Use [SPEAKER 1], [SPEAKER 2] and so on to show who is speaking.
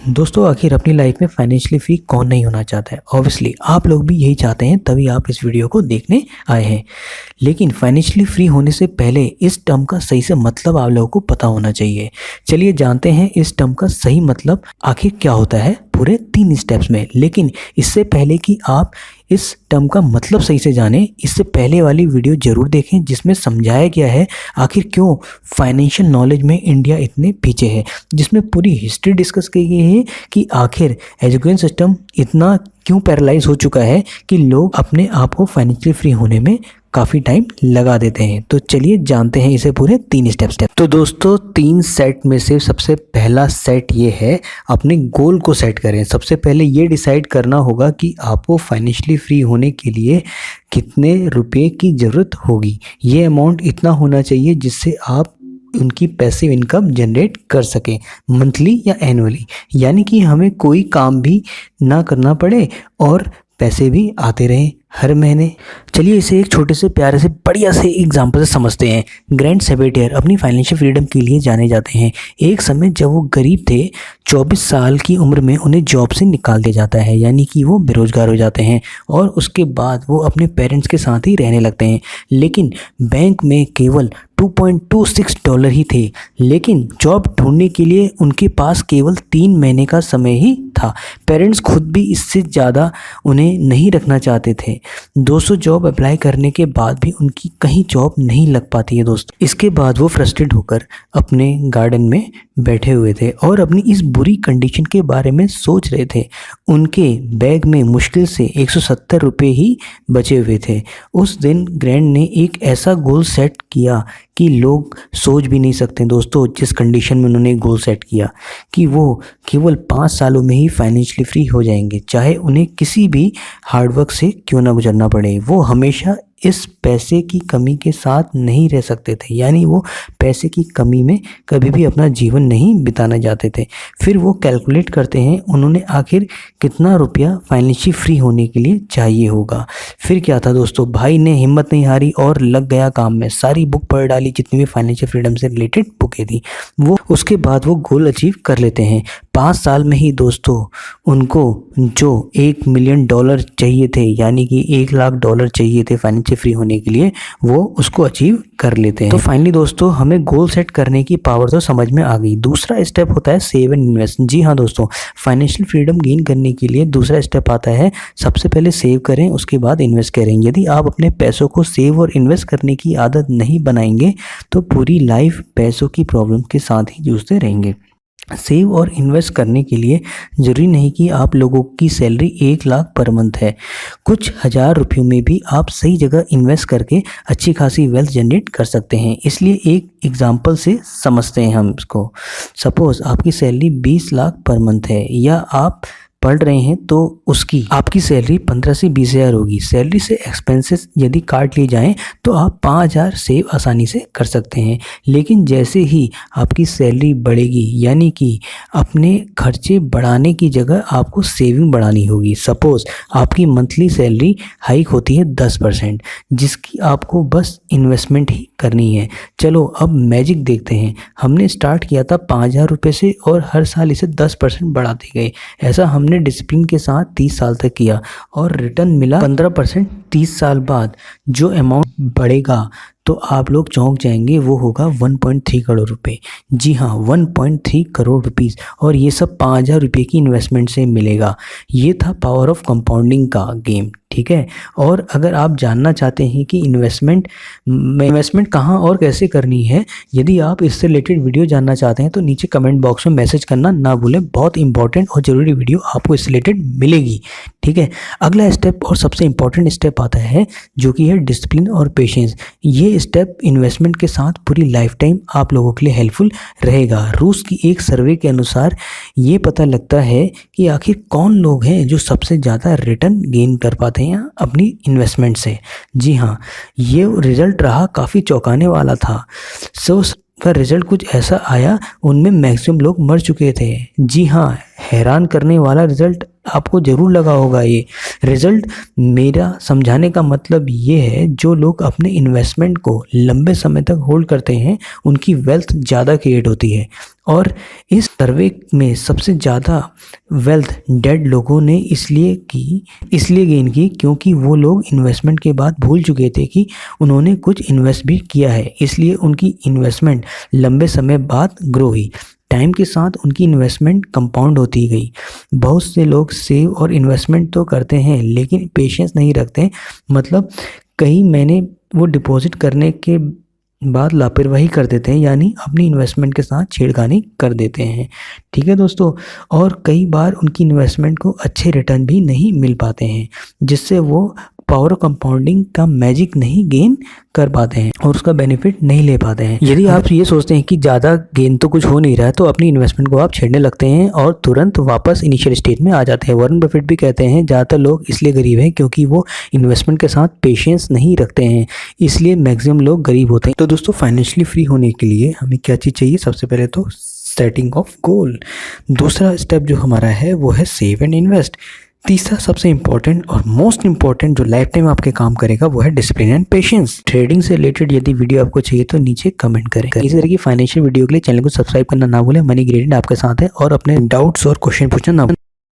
[SPEAKER 1] दोस्तों आखिर अपनी लाइफ में फाइनेंशियली फ्री कौन नहीं होना चाहता है। ऑब्वियसली आप लोग भी यही चाहते हैं, तभी आप इस वीडियो को देखने आए हैं। लेकिन फाइनेंशियली फ्री होने से पहले इस टर्म का सही से मतलब आप लोगों को पता होना चाहिए। चलिए जानते हैं इस टर्म का सही मतलब आखिर क्या होता है पूरे 3 स्टेप्स में। लेकिन इससे पहले कि आप इस टर्म का मतलब सही से जानें, इससे पहले वाली वीडियो ज़रूर देखें जिसमें समझाया गया है आखिर क्यों फाइनेंशियल नॉलेज में इंडिया इतने पीछे है, जिसमें पूरी हिस्ट्री डिस्कस की गई है कि आखिर एजुकेशन सिस्टम इतना क्यों पैरालाइज हो चुका है कि लोग अपने आप को फाइनेंशियली फ्री होने में काफ़ी टाइम लगा देते हैं। तो चलिए जानते हैं इसे पूरे 3 स्टेप्स। तो दोस्तों 3 सेट में से सबसे पहला सेट ये है, अपने गोल को सेट करें। सबसे पहले ये डिसाइड करना होगा कि आपको फाइनेंशियली फ्री होने के लिए कितने रुपए की ज़रूरत होगी। ये अमाउंट इतना होना चाहिए जिससे आप उनकी पैसिव इनकम जनरेट कर सकें, मंथली या एनुअली, यानी कि हमें कोई काम भी ना करना पड़े और पैसे भी आते रहें हर महीने। चलिए इसे एक छोटे से प्यारे से बढ़िया से एग्जांपल से समझते हैं। ग्रैंड सेबेटियर अपनी फाइनेंशियल फ्रीडम के लिए जाने जाते हैं। एक समय जब वो गरीब थे, 24 साल की उम्र में उन्हें जॉब से निकाल दिया जाता है, यानी कि वो बेरोजगार हो जाते हैं और उसके बाद वो अपने पेरेंट्स के साथ ही रहने लगते हैं। लेकिन बैंक में केवल $2.26 ही थे, लेकिन जॉब ढूंढने के लिए उनके पास केवल 3 महीने का समय ही था। पेरेंट्स खुद भी इससे ज़्यादा उन्हें नहीं रखना चाहते थे। 200 जॉब अप्लाई करने के बाद भी उनकी कहीं जॉब नहीं लग पाती है दोस्तों। इसके बाद वो फ्रस्ट्रेट होकर अपने गार्डन में बैठे हुए थे और अपनी इस बुरी कंडीशन के बारे में सोच रहे थे। उनके बैग में मुश्किल से 170 रुपये ही बचे हुए थे। उस दिन ग्रैंड ने एक ऐसा गोल सेट किया कि लोग सोच भी नहीं सकते दोस्तों, जिस कंडीशन में उन्होंने गोल सेट किया कि वो केवल 5 सालों में ही फाइनेंशियली फ्री हो जाएंगे, चाहे उन्हें किसी भी हार्डवर्क से क्यों ना गुजरना पड़े। वो हमेशा इस पैसे की कमी के साथ नहीं रह सकते थे, यानी वो पैसे की कमी में कभी भी अपना जीवन नहीं बिताना चाहते थे। फिर वो कैलकुलेट करते हैं उन्होंने आखिर कितना रुपया फाइनेंशियली फ्री होने के लिए चाहिए होगा। फिर क्या था दोस्तों, भाई ने हिम्मत नहीं हारी और लग गया काम में। सारी बुक पढ़ डाली, जितनी भी फाइनेंशियल फ्रीडम से रिलेटेड बुकें थी वो। उसके बाद वो गोल अचीव कर लेते हैं। 5 साल में ही दोस्तों उनको जो $1 मिलियन चाहिए थे, यानी कि $1,00,000 चाहिए थे फाइनेंशियल फ्री होने के लिए, वो उसको अचीव कर लेते हैं। तो फाइनली दोस्तों हमें गोल सेट करने की पावर तो समझ में आ गई। दूसरा स्टेप होता है सेव एंड इन्वेस्ट। जी हाँ दोस्तों, फाइनेंशियल फ्रीडम गेन करने के लिए दूसरा स्टेप आता है, सबसे पहले सेव करें, उसके बाद इन्वेस्ट करें। यदि आप अपने पैसों को सेव और इन्वेस्ट करने की आदत नहीं बनाएंगे तो पूरी लाइफ पैसों की प्रॉब्लम के साथ ही जूझते रहेंगे। सेव और इन्वेस्ट करने के लिए ज़रूरी नहीं कि आप लोगों की सैलरी 1 लाख पर मंथ है। कुछ हज़ार रुपयों में भी आप सही जगह इन्वेस्ट करके अच्छी खासी वेल्थ जनरेट कर सकते हैं। इसलिए एक एग्जांपल से समझते हैं हम इसको। सपोज़ आपकी सैलरी 20 लाख पर मंथ है, या आप पढ़ रहे हैं तो उसकी आपकी सैलरी 15 से 20 हज़ार होगी। सैलरी से एक्सपेंसेस यदि काट लिए जाएं तो आप 5,000 सेव आसानी से कर सकते हैं। लेकिन जैसे ही आपकी सैलरी बढ़ेगी, यानी कि अपने खर्चे बढ़ाने की जगह आपको सेविंग बढ़ानी होगी। सपोज़ आपकी मंथली सैलरी हाइक होती है 10%, जिसकी आपको बस इन्वेस्टमेंट ही करनी है। चलो अब मैजिक देखते हैं। हमने स्टार्ट किया था 5,000 रुपये से और हर साल इसे 10% बढ़ाते गए। ऐसा हमने डिसिप्लिन के साथ 30 साल तक किया और रिटर्न मिला 15%। 30 साल बाद जो अमाउंट बढ़ेगा तो आप लोग चौंक जाएंगे, वो होगा 1.3 करोड़ रुपए। जी हाँ, 1.3 करोड़ रुपीस, और ये सब 5,000 रुपये की इन्वेस्टमेंट से मिलेगा। ये था पावर ऑफ कंपाउंडिंग का गेम, ठीक है। और अगर आप जानना चाहते हैं कि इन्वेस्टमेंट कहाँ और कैसे करनी है, यदि आप इससे रिलेटेड वीडियो जानना चाहते हैं तो नीचे कमेंट बॉक्स में मैसेज करना ना भूलें। बहुत इंपॉर्टेंट और ज़रूरी वीडियो आपको इससे रिलेटेड मिलेगी, ठीक है। अगला स्टेप और सबसे इंपॉर्टेंट स्टेप आता है जो कि है डिसिप्लिन और पेशेंस। ये स्टेप इन्वेस्टमेंट के साथ पूरी लाइफ टाइम आप लोगों के लिए हेल्पफुल रहेगा। रूस की एक सर्वे के अनुसार ये पता लगता है कि आखिर कौन लोग हैं जो सबसे ज़्यादा रिटर्न गेन कर पाते हैं अपनी इन्वेस्टमेंट से। जी हाँ, ये रिजल्ट रहा काफ़ी चौंकाने वाला था। का रिजल्ट कुछ ऐसा आया, उनमें मैक्सिमम लोग मर चुके थे। जी हाँ, हैरान करने वाला रिजल्ट आपको ज़रूर लगा होगा ये रिजल्ट। मेरा समझाने का मतलब ये है, जो लोग अपने इन्वेस्टमेंट को लंबे समय तक होल्ड करते हैं उनकी वेल्थ ज़्यादा क्रिएट होती है। और इस सर्वे में सबसे ज़्यादा वेल्थ डेड लोगों ने इसलिए गेन की क्योंकि वो लोग इन्वेस्टमेंट के बाद भूल चुके थे कि उन्होंने कुछ इन्वेस्ट भी किया है, इसलिए उनकी इन्वेस्टमेंट लंबे समय बाद ग्रो हुई। टाइम के साथ उनकी इन्वेस्टमेंट कंपाउंड होती गई। बहुत से लोग सेव और इन्वेस्टमेंट तो करते हैं लेकिन पेशेंस नहीं रखते, मतलब कई महीने वो डिपॉजिट करने के बाद लापरवाही कर देते हैं, यानी अपनी इन्वेस्टमेंट के साथ छेड़खानी कर देते हैं। ठीक है दोस्तों, और कई बार उनकी इन्वेस्टमेंट को अच्छे रिटर्न भी नहीं मिल पाते हैं, जिससे वो पावर कंपाउंडिंग का मैजिक नहीं गेन कर पाते हैं और उसका बेनिफिट नहीं ले पाते हैं। यदि आप ये सोचते हैं कि ज़्यादा गेन तो कुछ हो नहीं रहा है तो अपनी इन्वेस्टमेंट को आप छेड़ने लगते हैं और तुरंत वापस इनिशियल स्टेज में आ जाते हैं। वॉरेन बफेट भी कहते हैं ज़्यादातर लोग इसलिए गरीब हैं क्योंकि वो इन्वेस्टमेंट के साथ पेशेंस नहीं रखते हैं, इसलिए मैक्सिमम लोग गरीब होते हैं। तो दोस्तों, फाइनेंशियली फ्री होने के लिए हमें क्या चीज़ चाहिए? सबसे पहले तो सेटिंग ऑफ गोल। दूसरा स्टेप जो हमारा है वो है सेव एंड इन्वेस्ट। तीसरा सबसे इंपॉर्टेंट और मोस्ट इंपॉर्टेंट जो लाइफ टाइम आपके काम करेगा वो है डिसिप्लिन एंड पेशेंस। ट्रेडिंग से रिलेटेड यदि वीडियो आपको चाहिए तो नीचे कमेंट करें। इसी तरह की फाइनेंशियल वीडियो के लिए चैनल को सब्सक्राइब करना ना भूलें। मनी ग्रेडेड आपके साथ है और अपने डाउट्स और क्वेश्चन पूछना ना भूलें।